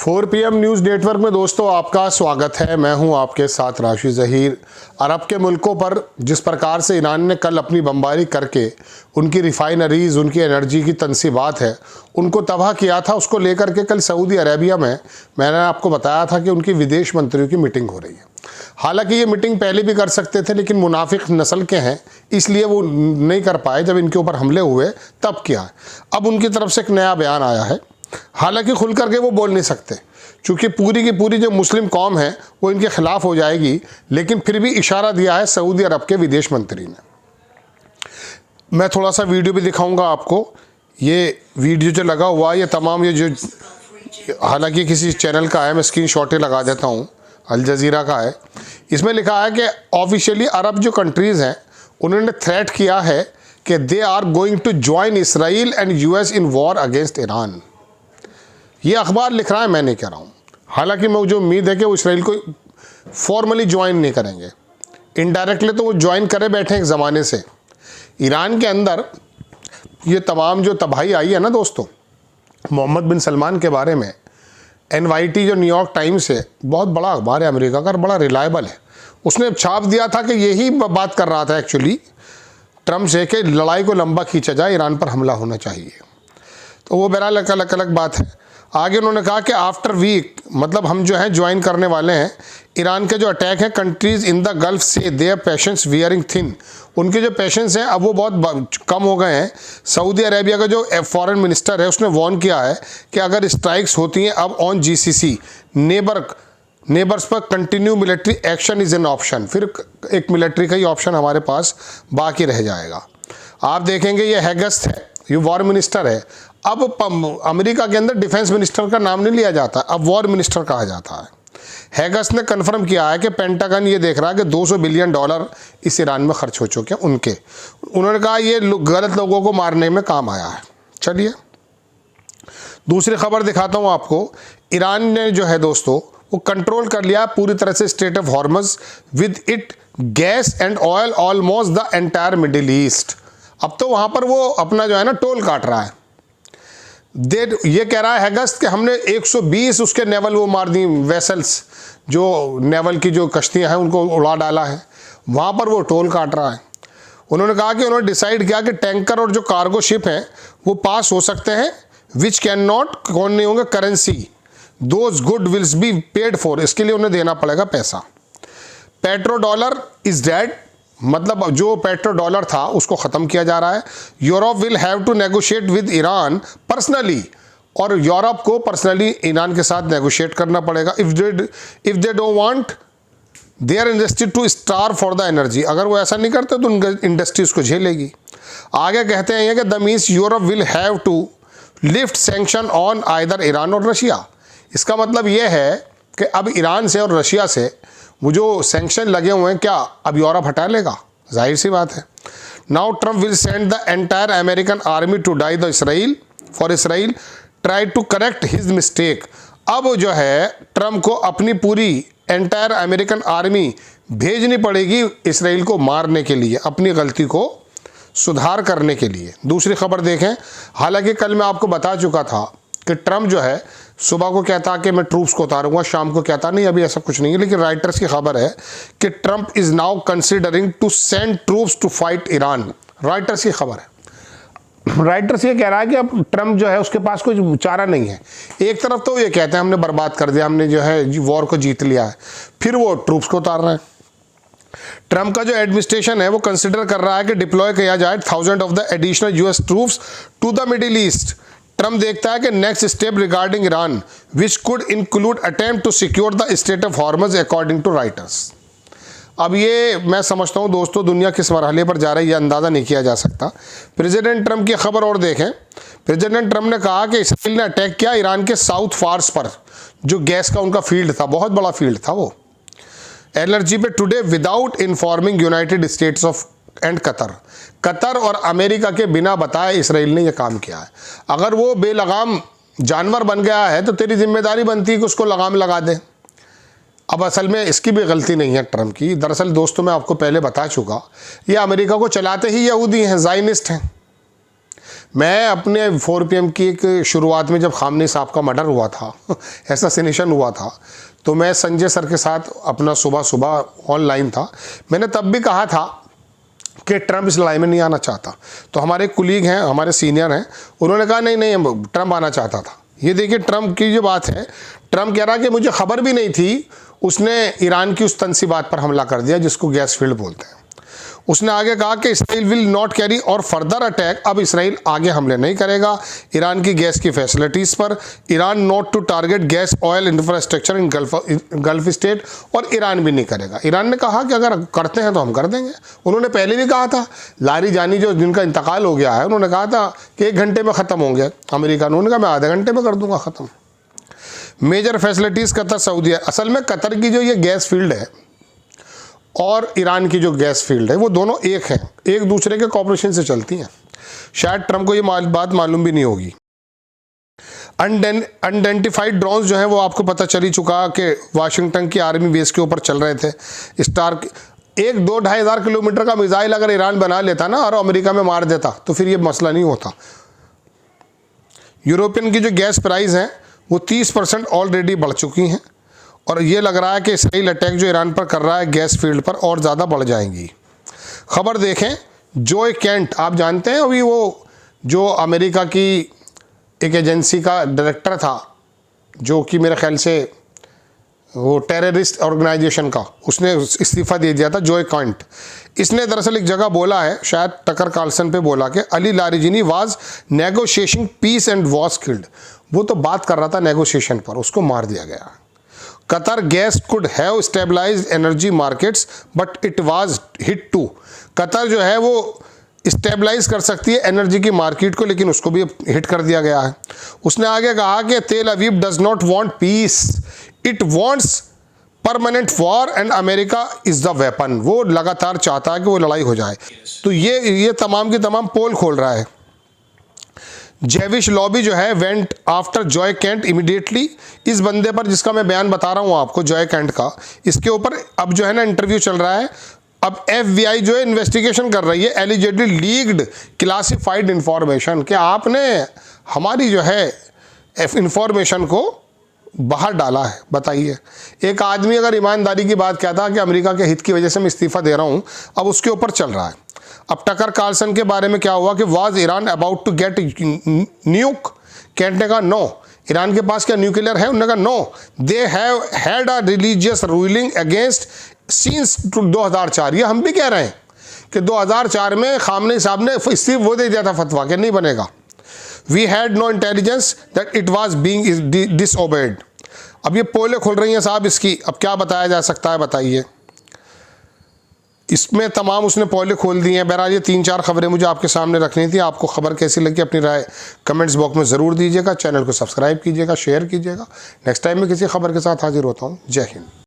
4 PM news network में दोस्तों आपका स्वागत है। मैं हूं आपके साथ राशि ज़हीर। अरब के मुल्कों पर जिस प्रकार से ईरान ने कल अपनी बमबारी करके उनकी रिफाइनरीज़, उनकी एनर्जी की तनसीबात है, उनको तबाह किया था, उसको लेकर के कल सऊदी अरेबिया में मैंने आपको बताया था कि उनकी विदेश मंत्रियों की मीटिंग हो रही है। हालांकि ये मीटिंग पहले भी कर सकते थे, लेकिन मुनाफिक नस्ल के हैं इसलिए वो नहीं कर पाए। जब इनके ऊपर हमले हुए तब किया। अब उनकी तरफ से एक नया बयान आया है। हालांकि खुल करके वो बोल नहीं सकते क्योंकि पूरी की पूरी जो मुस्लिम कौम है वो इनके खिलाफ हो जाएगी, लेकिन फिर भी इशारा दिया है सऊदी अरब के विदेश मंत्री ने। मैं थोड़ा सा वीडियो भी दिखाऊंगा आपको। ये वीडियो जो लगा हुआ है ये तमाम ये जो हालांकि किसी चैनल का है, मैं स्क्रीनशॉट लगा देता हूँ, अल जज़ीरा का है। इसमें लिखा है कि ऑफिशियली अरब जो कंट्रीज़ हैं उन्होंने थ्रेट किया है कि they are going to join Israel and US in war against Iran. ये अखबार लिख रहा है, मैं नहीं कह रहा हूँ। हालांकि मुझे उम्मीद है कि वो इसराइल को फॉर्मली ज्वाइन नहीं करेंगे, इनडायरेक्टली तो वो ज्वाइन करे बैठे एक ज़माने से। ईरान के अंदर ये तमाम जो तबाही आई है ना दोस्तों, मोहम्मद बिन सलमान के बारे में NYT जो न्यूयॉर्क टाइम्स है, बहुत बड़ा अखबार है अमेरिका का, बड़ा रिलायबल है, उसने छाप दिया था कि यही बात कर रहा था एक्चुअली ट्रम्प से कि लड़ाई को लंबा खींचा जाए, ईरान पर हमला होना चाहिए। तो वो बहरहाल अलग बात है। आगे उन्होंने कहा कि आफ्टर वीक, मतलब हम जो है ज्वाइन करने वाले हैं। ईरान के जो अटैक है कंट्रीज़ इन द गल्फ से देयर पेशेंस वियरिंग थिन, उनके जो पेशेंस हैं अब वो बहुत कम हो गए हैं। सऊदी अरेबिया का जो फॉरेन मिनिस्टर है उसने वार्न किया है कि अगर स्ट्राइक्स होती हैं अब ऑन GCC नेबर्स पर continue military action is an option, फिर एक मिलिट्री का ही ऑप्शन हमारे पास बाकी रह जाएगा। आप देखेंगे ये हैगस्ट है, ये वॉर मिनिस्टर है। अब अमेरिका के अंदर डिफेंस मिनिस्टर का नाम नहीं लिया जाता, अब वॉर मिनिस्टर कहा जाता है। हैगस्ट ने कन्फर्म किया है कि पेंटागन ये देख रहा है कि $200 बिलियन इस ईरान में खर्च हो चुके हैं उनके। उन्होंने कहा ये गलत लोगों को मारने में काम आया है। चलिए दूसरी खबर दिखाता हूँ आपको। ईरान ने जो है दोस्तों वो कंट्रोल कर लिया पूरी तरह से strait of Hormuz with it gas and oil almost the entire Middle East. अब तो वहाँ पर वो अपना जो है ना टोल काट रहा है। ये कह रहा है हैगस्ट कि हमने 120 उसके नेवल वो मार दी वेसल्स, जो नेवल की जो कश्तियां हैं उनको उड़ा डाला है, वहाँ पर वो टोल काट रहा है। उन्होंने कहा कि उन्होंने डिसाइड किया कि टैंकर और जो कार्गो शिप हैं वो पास हो सकते हैं, विच कैन नॉट, कौन नहीं होंगे, currency, those good wills be paid for, इसके लिए उन्हें देना पड़ेगा पैसा। पेट्रो डॉलर इज डेड, मतलब जो पेट्रो डॉलर था उसको ख़त्म किया जा रहा है। Europe will have to negotiate with Iran personally, और यूरोप को पर्सनली ईरान के साथ नेगोशिएट करना पड़ेगा। If they don't want their industry to starve for the energy, अगर वो ऐसा नहीं करते तो उनकी इंडस्ट्री उसको झेलेगी। आगे कहते हैं कि the means Europe will have to lift sanction on either Iran और रशिया। इसका मतलब ये है कि अब ईरान से और रशिया से वो जो सैंक्शन लगे हुए हैं क्या अब यूरोप हटा लेगा? जाहिर सी बात है। Now Trump will send the entire American army to die the Israel for Israel try to correct his mistake. अब जो है ट्रम्प को अपनी पूरी एंटायर अमेरिकन आर्मी भेजनी पड़ेगी इसराइल को मारने के लिए, अपनी गलती को सुधार करने के लिए। दूसरी खबर देखें। हालांकि कल मैं आपको बता चुका था कि ट्रम्प जो है सुबह को कहता कि मैं ट्रूप्स को उतारूंगा, शाम को कहता नहीं, अभी ऐसा कुछ नहीं है। लेकिन राइटर्स की खबर है कि Trump is now considering to send troops to fight Iran. Reuters की खबर है। राइटर्स ये कह रहा है कि अब ट्रम्प जो है उसके पास कोई चारा नहीं है। एक तरफ तो ये कहते हैं हमने बर्बाद कर दिया, हमने जो है वॉर को जीत लिया है, फिर वो ट्रूप्स को उतार रहे हैं। ट्रम्प का जो एडमिनिस्ट्रेशन है वो कंसिडर कर रहा है कि डिप्लॉय किया जाए 1000 of the additional US troops to the Middle East. Trump देखता है कि next step regarding Iran which could include attempt to secure the state of Hormuz according to Reuters. अब ये मैं समझता हूँ दोस्तों दुनिया किस मरहले पर जा रही है ये अंदाज़ा नहीं किया जा सकता। प्रेसिडेंट ट्रम्प की खबर और देखें। प्रेसिडेंट ट्रम्प ने कहा कि इसराइल ने अटैक किया ईरान के साउथ फार्स पर, जो गैस का उनका फील्ड था, बहुत बड़ा फील्ड था वो एनर्जी पे, today without informing United states of and Qatar और अमेरिका के बिना बताए इसराइल ने यह काम किया है। अगर वो बेलगाम जानवर बन गया है तो तेरी जिम्मेदारी बनती है कि उसको लगाम लगा दे। अब असल में इसकी भी गलती नहीं है ट्रम्प की। दरअसल दोस्तों मैं आपको पहले बता चुका, ये अमेरिका को चलाते ही यहूदी हैं, ज़ायनिस्ट हैं। मैं अपने 4 PM की एक शुरुआत में जब खामनी साहब का मर्डर हुआ था असैसिनेशन हुआ था, तो मैं संजय सर के साथ अपना सुबह सुबह ऑनलाइन था। मैंने तब भी कहा था कि ट्रंप इस लड़ाई में नहीं आना चाहता। तो हमारे कुलीग हैं, हमारे सीनियर हैं, उन्होंने कहा नहीं नहीं ट्रंप आना चाहता था। ये देखिए ट्रंप की जो बात है, ट्रंप कह रहा कि मुझे खबर भी नहीं थी, उसने ईरान की उस तंसी बात पर हमला कर दिया जिसको गैस फील्ड बोलते हैं। उसने आगे कहा कि इसराइल विल नॉट कैरी और फर्दर अटैक, अब इसराइल आगे हमले नहीं करेगा ईरान की गैस की फैसिलिटीज़ पर। Iran not to target gas oil infrastructure in gulf state, और ईरान भी नहीं करेगा। ईरान ने कहा कि अगर करते हैं तो हम कर देंगे। उन्होंने पहले भी कहा था, लारीजानी जो जिनका इंतकाल हो गया है, उन्होंने कहा था कि 1 घंटे में ख़त्म होंगे अमेरिका ने, उन्होंने कहा मैं आधे घंटे में कर दूंगा ख़त्म। मेजर फैसिलिटीज़ कतर सऊदी है। असल में कतर की जो ये गैस फील्ड है और ईरान की जो गैस फील्ड है वो दोनों एक हैं, एक दूसरे के कॉपरेशन से चलती हैं। शायद ट्रंप को ये बात मालूम भी नहीं होगी। अनडेंटिफाइड ड्रोन्स जो हैं वो आपको पता चल ही चुका कि वाशिंगटन की आर्मी बेस के ऊपर चल रहे थे। स्टार 1-2-2.5 हज़ार किलोमीटर का मिसाइल अगर ईरान बना लेता ना और अमेरिका में मार देता तो फिर ये मसला नहीं होता। यूरोपियन की जो गैस प्राइस हैं वो 30% ऑलरेडी बढ़ चुकी हैं, और ये लग रहा है कि इसराइल अटैक जो ईरान पर कर रहा है गैस फील्ड पर और ज़्यादा बढ़ जाएंगी। खबर देखें, जोय केंट आप जानते हैं, अभी वो जो अमेरिका की एक एजेंसी का डायरेक्टर था, जो कि मेरे ख्याल से वो टेररिस्ट ऑर्गेनाइजेशन का, उसने इस्तीफ़ा दे दिया था, जोय केंट। इसने दरअसल एक जगह बोला है, शायद टकर कार्लसन पे बोला कि Ali Larijani was negotiating peace and was killed. वो तो बात कर रहा था नेगोशिएशन पर, उसको मार दिया गया। Qatar gas could have stabilised energy markets but it was hit too. Qatar जो है वो स्टेबलाइज कर सकती है एनर्जी की मार्केट को, लेकिन उसको भी हिट कर दिया गया है। उसने आगे कहा कि तेल Aviv does not want piece, it wants permanent war and America is the weapon. वो लगातार चाहता है कि वो लड़ाई हो जाए। तो ये तमाम की तमाम पोल खोल रहा है। जेविश लॉबी जो है went after Joy Kent immediately. इस बंदे पर जिसका मैं बयान बता रहा हूँ आपको, जॉय केंट का, इसके ऊपर अब जो है ना इंटरव्यू चल रहा है। अब FBI जो है इन्वेस्टिगेशन कर रही है एलिजेडली लीक्ड क्लासिफाइड इंफॉर्मेशन, कि आपने हमारी जो है इंफॉर्मेशन को बाहर डाला है। बताइए, एक आदमी अगर ईमानदारी की बात कहता है कि अमेरिका के हित की वजह से मैं इस्तीफ़ा दे रहा हूँ, अब उसके ऊपर चल रहा है। अब टकर कार्लसन के बारे में क्या हुआ कि was Iran about to get nuke? Kent ने कहा नो। ईरान के पास क्या न्यूक्लियर है? उन्होंने कहा no, they have had a religious ruling against since 2004। ये हम भी कह रहे हैं कि 2004 में खामनी साहब ने सिर्फ वो दे दिया था फतवा कि नहीं बनेगा। We had no intelligence that it was being disobeyed. अब ये पोले खुल रही हैं साहब इसकी, अब क्या बताया जा सकता है बताइए। इसमें तमाम उसने पोले खोल दी हैं। बहरहाल ये 3-4 खबरें मुझे आपके सामने रखनी थी। आपको खबर कैसी लगी अपनी राय कमेंट्स बॉक्स में ज़रूर दीजिएगा। चैनल को सब्सक्राइब कीजिएगा, शेयर कीजिएगा। नेक्स्ट टाइम मैं किसी खबर के साथ हाजिर होता हूँ। जय हिंद।